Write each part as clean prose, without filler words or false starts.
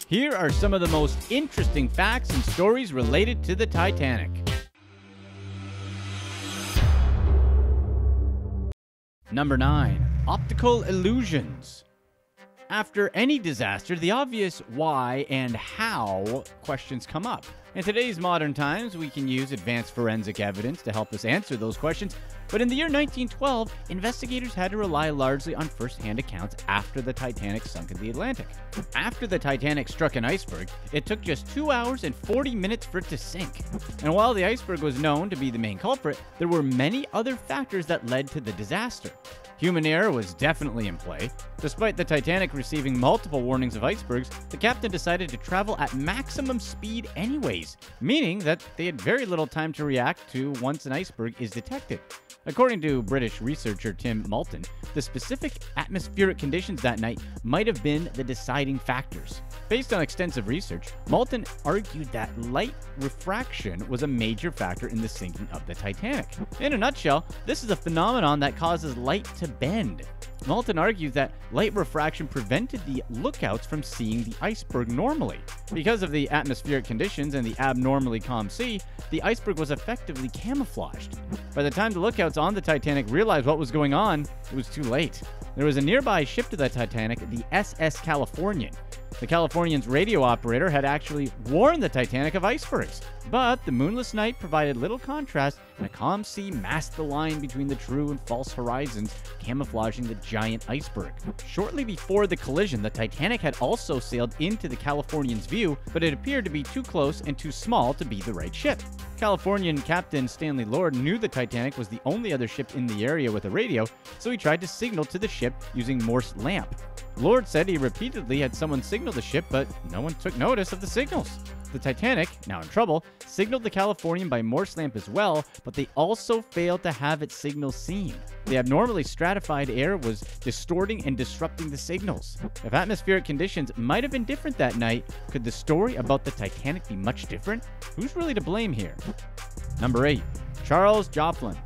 Here are some of the most interesting facts and stories related to the Titanic. Number 9. Optical illusions. After any disaster, the obvious why and how questions come up. In today's modern times, we can use advanced forensic evidence to help us answer those questions, but in the year 1912, investigators had to rely largely on first-hand accounts after the Titanic sunk in the Atlantic. After the Titanic struck an iceberg, it took just 2 hours and 40 minutes for it to sink. And while the iceberg was known to be the main culprit, there were many other factors that led to the disaster. Human error was definitely in play. Despite the Titanic receiving multiple warnings of icebergs, the captain decided to travel at maximum speed anyways, meaning that they had very little time to react to once an iceberg is detected. According to British researcher Tim Maltin, the specific atmospheric conditions that night might have been the deciding factors. Based on extensive research, Maltin argued that light refraction was a major factor in the sinking of the Titanic. In a nutshell, this is a phenomenon that causes light to bend. Maltin argues that light refraction prevented the lookouts from seeing the iceberg normally. Because of the atmospheric conditions and the abnormally calm sea, the iceberg was effectively camouflaged. By the time the lookouts on the Titanic realized what was going on, it was too late. There was a nearby ship to the Titanic, the SS Californian. The Californian's radio operator had actually warned the Titanic of icebergs, but the moonless night provided little contrast, and a calm sea masked the line between the true and false horizons, camouflaging the giant iceberg. Shortly before the collision, the Titanic had also sailed into the Californian's view, but it appeared to be too close and too small to be the right ship. Californian Captain Stanley Lord knew the Titanic was the only other ship in the area with a radio, so he tried to signal to the ship using Morse Lamp. Lord said he repeatedly had someone signal the ship, but no one took notice of the signals. The Titanic, now in trouble, signaled the Californian by Morse Lamp as well, but they also failed to have its signal seen. The abnormally stratified air was distorting and disrupting the signals. If atmospheric conditions might have been different that night, could the story about the Titanic be much different? Who's really to blame here? Number 8. Charles Joughin.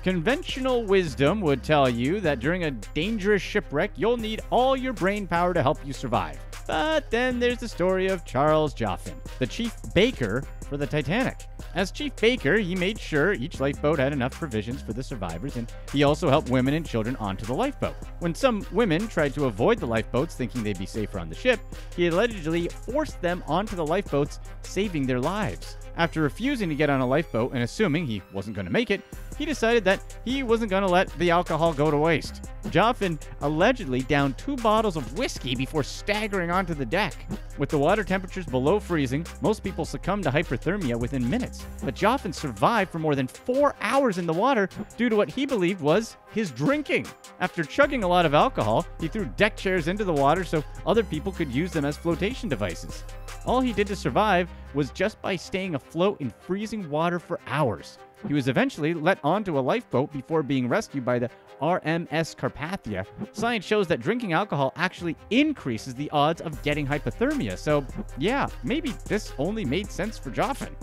Conventional wisdom would tell you that during a dangerous shipwreck, you'll need all your brain power to help you survive. But then there's the story of Charles Joughin, the Chief Baker for the Titanic. As Chief Baker, he made sure each lifeboat had enough provisions for the survivors, and he also helped women and children onto the lifeboat. When some women tried to avoid the lifeboats thinking they'd be safer on the ship, he allegedly forced them onto the lifeboats, saving their lives. After refusing to get on a lifeboat and assuming he wasn't going to make it, he decided that he wasn't going to let the alcohol go to waste. Joughin allegedly downed 2 bottles of whiskey before staggering onto the deck. With the water temperatures below freezing, most people succumbed to hypothermia within minutes. But Joughin survived for more than 4 hours in the water due to what he believed was his drinking. After chugging a lot of alcohol, he threw deck chairs into the water so other people could use them as flotation devices. All he did to survive was just by staying afloat in freezing water for hours. He was eventually let onto a lifeboat before being rescued by the RMS Carpathia. Science shows that drinking alcohol actually increases the odds of getting hypothermia, so yeah, maybe this only made sense for Joughin.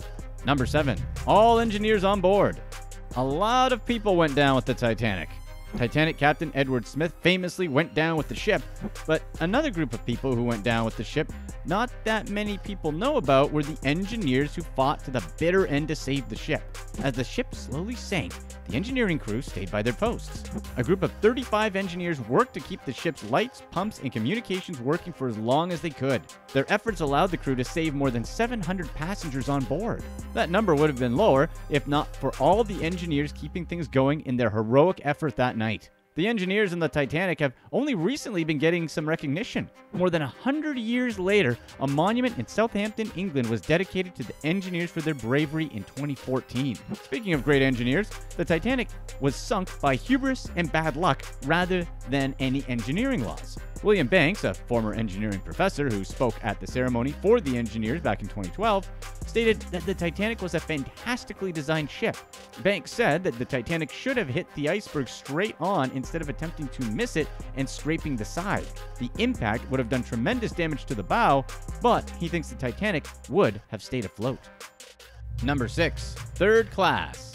Number 7. All engineers on board. A lot of people went down with the Titanic. Titanic Captain Edward Smith famously went down with the ship, but another group of people who went down with the ship not that many people know about were the engineers who fought to the bitter end to save the ship. As the ship slowly sank, the engineering crew stayed by their posts. A group of 35 engineers worked to keep the ship's lights, pumps, and communications working for as long as they could. Their efforts allowed the crew to save more than 700 passengers on board. That number would have been lower if not for all the engineers keeping things going in their heroic effort that night. The engineers in the Titanic have only recently been getting some recognition. More than 100 years later, a monument in Southampton, England was dedicated to the engineers for their bravery in 2014. Speaking of great engineers, the Titanic was sunk by hubris and bad luck rather than any engineering laws. William Banks, a former engineering professor who spoke at the ceremony for the engineers back in 2012, stated that the Titanic was a fantastically designed ship. Banks said that the Titanic should have hit the iceberg straight on instead of attempting to miss it and scraping the side. The impact would have done tremendous damage to the bow, but he thinks the Titanic would have stayed afloat. Number 6. Third class.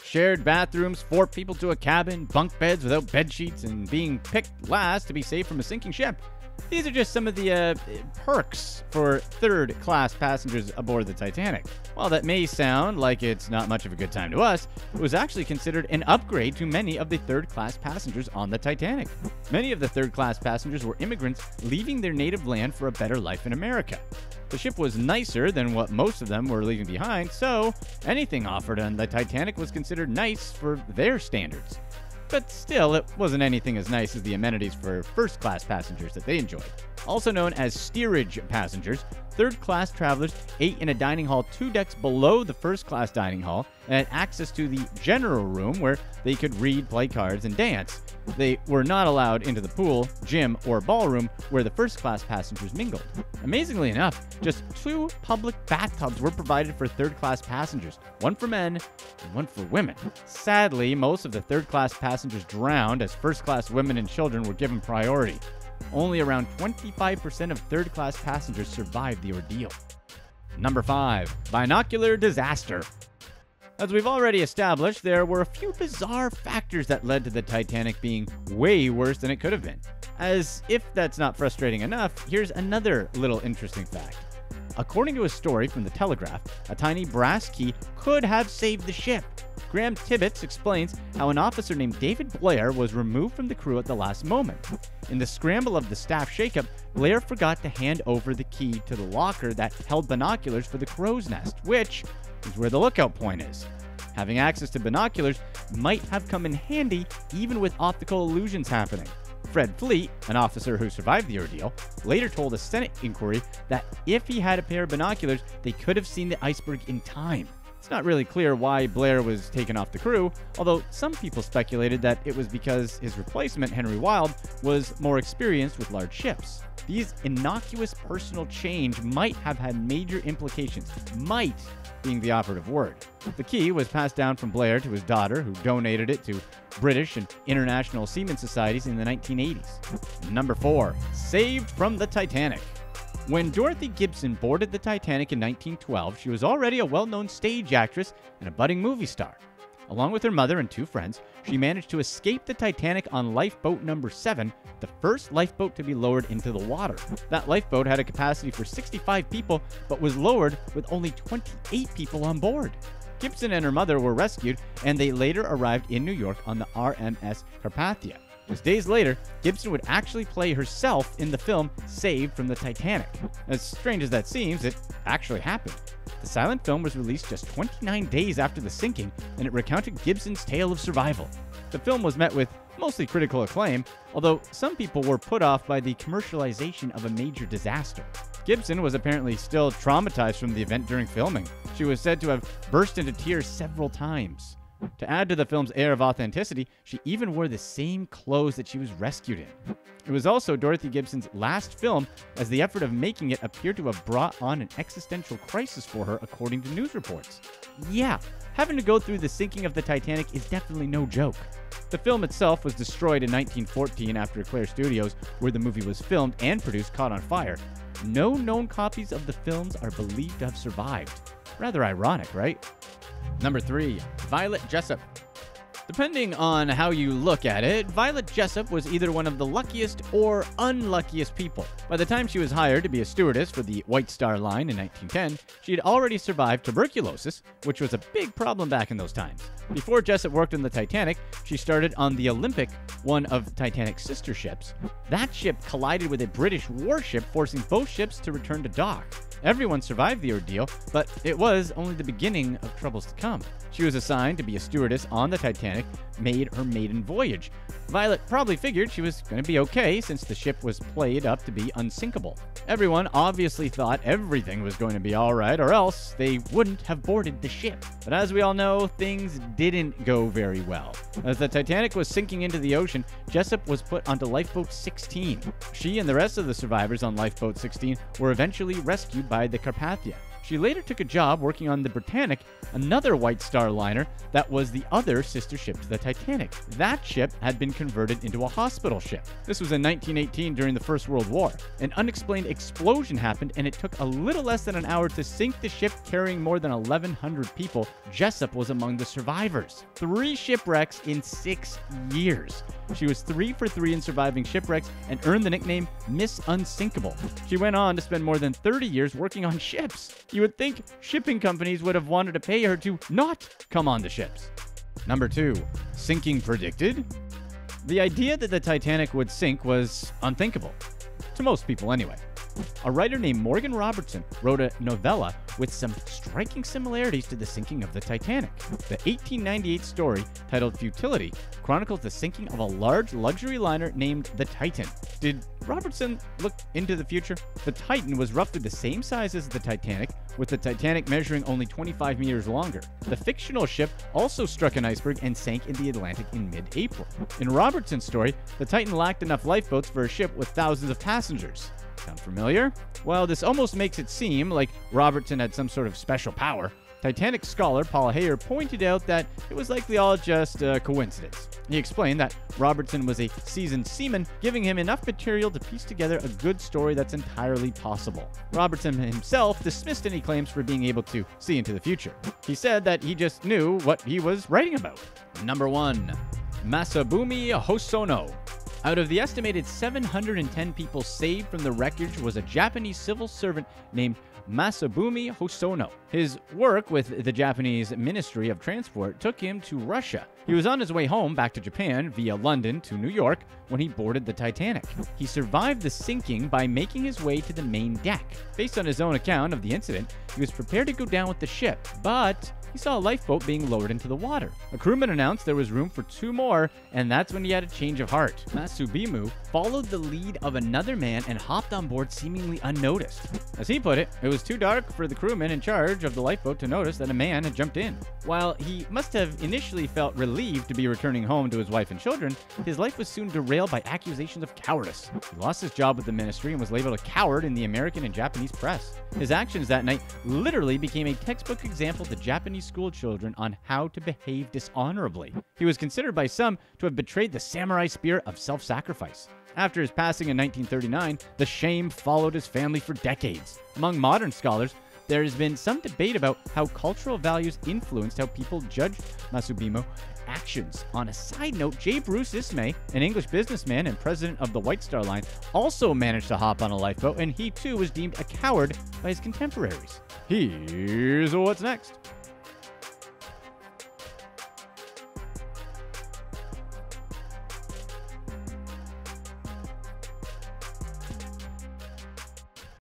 Shared bathrooms, 4 people to a cabin, bunk beds without bed sheets, and being picked last to be saved from a sinking ship. These are just some of the perks for third-class passengers aboard the Titanic. While that may sound like it's not much of a good time to us, it was actually considered an upgrade to many of the third-class passengers on the Titanic. Many of the third-class passengers were immigrants leaving their native land for a better life in America. The ship was nicer than what most of them were leaving behind, so anything offered on the Titanic was considered nice for their standards. But still, it wasn't anything as nice as the amenities for first-class passengers that they enjoyed. Also known as steerage passengers, third-class travelers ate in a dining hall 2 decks below the first-class dining hall and had access to the general room where they could read, play cards, and dance. They were not allowed into the pool, gym, or ballroom where the first-class passengers mingled. Amazingly enough, just 2 public bathtubs were provided for third-class passengers, one for men and one for women. Sadly, most of the third-class passengers drowned as first-class women and children were given priority. Only around 25% of third-class passengers survived the ordeal. Number 5. Binocular disaster. As we've already established, there were a few bizarre factors that led to the Titanic being way worse than it could have been. As if that's not frustrating enough, here's another little interesting fact. According to a story from the Telegraph, a tiny brass key could have saved the ship. Graham Tibbets explains how an officer named David Blair was removed from the crew at the last moment. In the scramble of the staff shakeup, Blair forgot to hand over the key to the locker that held binoculars for the crow's nest, which is where the lookout point is. Having access to binoculars might have come in handy even with optical illusions happening. Fred Fleet, an officer who survived the ordeal, later told a Senate inquiry that if he had a pair of binoculars, they could have seen the iceberg in time. It's not really clear why Blair was taken off the crew, although some people speculated that it was because his replacement, Henry Wilde, was more experienced with large ships. These innocuous personal change might have had major implications, might being the operative word. The key was passed down from Blair to his daughter, who donated it to British and international seamen societies in the 1980s. Number 4. Saved from the Titanic. When Dorothy Gibson boarded the Titanic in 1912, she was already a well-known stage actress and a budding movie star. Along with her mother and 2 friends, she managed to escape the Titanic on lifeboat number 7, the first lifeboat to be lowered into the water. That lifeboat had a capacity for 65 people, but was lowered with only 28 people on board. Gibson and her mother were rescued, and they later arrived in New York on the RMS Carpathia. Just days later, Gibson would actually play herself in the film Saved from the Titanic. As strange as that seems, it actually happened. The silent film was released just 29 days after the sinking, and it recounted Gibson's tale of survival. The film was met with mostly critical acclaim, although some people were put off by the commercialization of a major disaster. Gibson was apparently still traumatized from the event during filming. She was said to have burst into tears several times. To add to the film's air of authenticity, she even wore the same clothes that she was rescued in. It was also Dorothy Gibson's last film, as the effort of making it appeared to have brought on an existential crisis for her, according to news reports. Yeah, having to go through the sinking of the Titanic is definitely no joke. The film itself was destroyed in 1914 after Eclair Studios, where the movie was filmed and produced, caught on fire. No known copies of the films are believed to have survived. Rather ironic, right? Number 3. Violet Jessop. Depending on how you look at it, Violet Jessop was either one of the luckiest or unluckiest people. By the time she was hired to be a stewardess for the White Star Line in 1910, she had already survived tuberculosis, which was a big problem back in those times. Before Jessop worked on the Titanic, she started on the Olympic, one of Titanic's sister ships. That ship collided with a British warship, forcing both ships to return to dock. Everyone survived the ordeal, but it was only the beginning of troubles to come. She was assigned to be a stewardess on the Titanic, made her maiden voyage. Violet probably figured she was going to be okay since the ship was played up to be unsinkable. Everyone obviously thought everything was going to be alright, or else they wouldn't have boarded the ship. But as we all know, things didn't go very well. As the Titanic was sinking into the ocean, Jessop was put onto Lifeboat 16. She and the rest of the survivors on Lifeboat 16 were eventually rescued by the Carpathia. She later took a job working on the Britannic, another White Star liner that was the other sister ship to the Titanic. That ship had been converted into a hospital ship. This was in 1918 during the First World War. An unexplained explosion happened, and it took a little less than an hour to sink the ship carrying more than 1,100 people. JESSOP was among the survivors. 3 shipwrecks in 6 years. She was 3 for 3 in surviving shipwrecks and earned the nickname Miss Unsinkable. She went on to spend more than 30 years working on ships. You would think shipping companies would have wanted to pay her to not come on the ships. Number 2. Sinking predicted? The idea that the Titanic would sink was unthinkable. To most people, anyway. A writer named Morgan Robertson wrote a novella with some striking similarities to the sinking of the Titanic. The 1898 story, titled Futility, chronicles the sinking of a large luxury liner named the Titan. Did Robertson look into the future? The Titan was roughly the same size as the Titanic, with the Titanic measuring only 25 meters longer. The fictional ship also struck an iceberg and sank in the Atlantic in mid-April. In Robertson's story, the Titan lacked enough lifeboats for a ship with thousands of passengers. Sound familiar? Well, this almost makes it seem like Robertson had some sort of special power. Titanic scholar Paul Hayer pointed out that it was likely all just a coincidence. He explained that Robertson was a seasoned seaman, giving him enough material to piece together a good story that's entirely possible. Robertson himself dismissed any claims for being able to see into the future. He said that he just knew what he was writing about. Number 1. MASABUMI HOSONO. Out of the estimated 710 people saved from the wreckage was a Japanese civil servant named MASABUMI HOSONO. His work with the Japanese Ministry of Transport took him to Russia. He was on his way home back to Japan via London to New York when he boarded the Titanic. He survived the sinking by making his way to the main deck. Based on his own account of the incident, he was prepared to go down with the ship, but he saw a lifeboat being lowered into the water. A crewman announced there was room for 2 more, and that's when he had a change of heart. MASABUMI followed the lead of another man and hopped on board seemingly unnoticed. As he put it was too dark for the crewman in charge of the lifeboat to notice that a man had jumped in. While he must have initially felt relieved to be returning home to his wife and children, his life was soon derailed by accusations of cowardice. He lost his job with the ministry and was labeled a coward in the American and Japanese press. His actions that night literally became a textbook example to Japanese school children on how to behave dishonorably. He was considered by some to have betrayed the samurai spirit of self-sacrifice. After his passing in 1939, the shame followed his family for decades. Among modern scholars, there has been some debate about how cultural values influenced how people judged MASABUMI's actions. On a side note, J. Bruce Ismay, an English businessman and president of the White Star Line, also managed to hop on a lifeboat, and he too was deemed a coward by his contemporaries. Here's what's next.